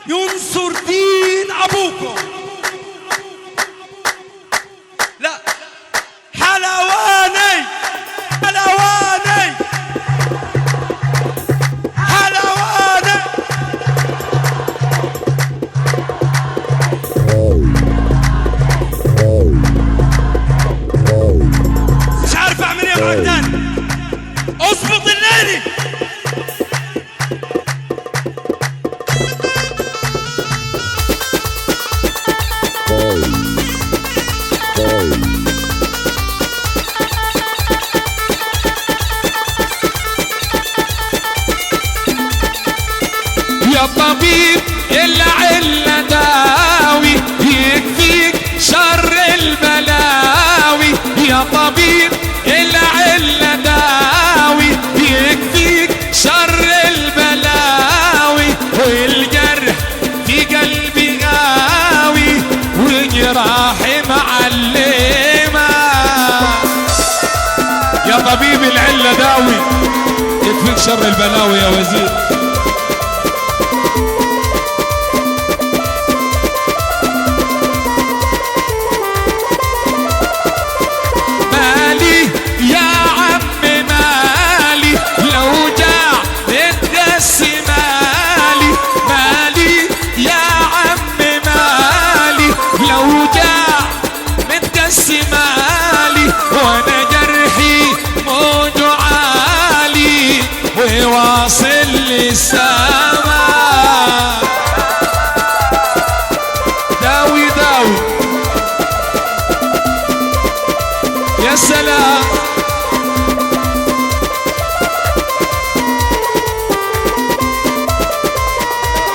ينصر دين ابوكم. لا حلواني حلواني حلواني. مش عارف اعمل ايه معاك تاني. اظبط الليلي. يا طبيب العلة داوي يكفيك شر البلاوي. يا طبيب العلة داوي يكفيك شر البلاوي. والجرح في قلبي غاوي وجراحي معلمة. يا طبيب العلة داوي يكفيك شر البلاوي يا وزير. وانا جرحي موج عالي وواصل للسما. داوي داوي يا سلام.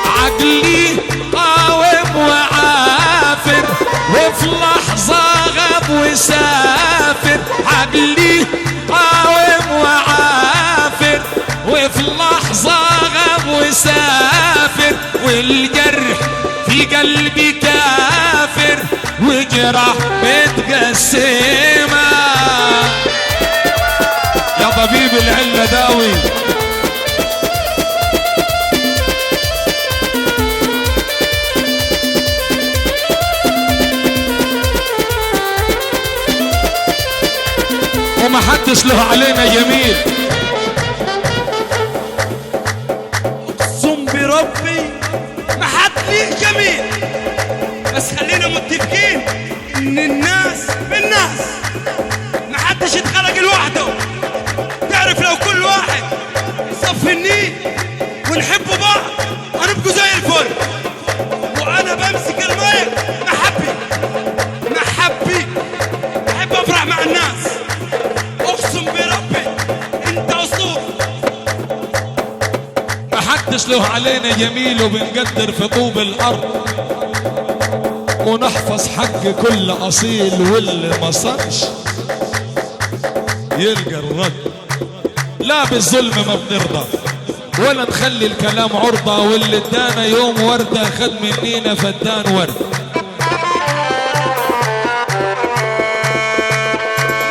عقلي قاوم وعافر وفي لحظة غاب وسافر. عقلي قاوم وعافر وفي لحظة غاب وسافر. والجرح في قلبي كافر وجرح متقسمة. يا طبيب العلة داوي. وما حدش له علينا جميل. اقسم بربي ما حد ليه جميل. بس خلينا متفقين ان الناس بالناس، ما حدش يتخلق لوحده. تعرف لو كل واحد يصفي النيل ونحبوا بعض هنبقوا زي الفل. وانا بمسك المايك محبي محبي بحب افرح مع الناس. اقسم بربي انت اسطوره. ما حدش له علينا جميل وبنقدر في طوب الارض ونحفظ حق كل اصيل. واللي ما صنش يلقى الرد. لا بالظلم ما بنرضى ولا نخلي الكلام عرضة. واللي ادانا يوم وردة خد منينا فدان ورد.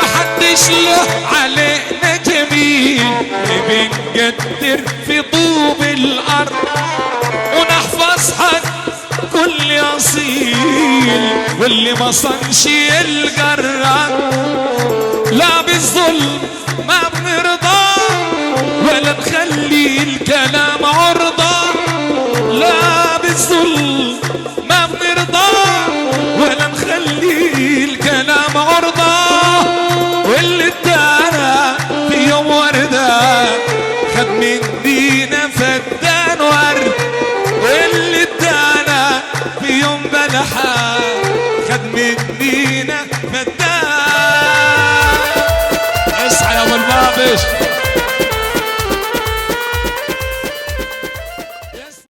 ما حدش له علينا جميل بنقدر في طوب الارض ونحفظ حق كل اصيل. واللي ما صنش يلقى الرد. لا بالظلم ما بنرضى ولا نخلي الكلام عرضة. لا بالظلم ما بنرضى ولا نخلي الكلام عرضة. واللي ادانا في يوم وردة خد من دينا فدان ورد. واللي ادانا في يوم بلحة خد من دينا فدان. اصحى يا ابو البابش.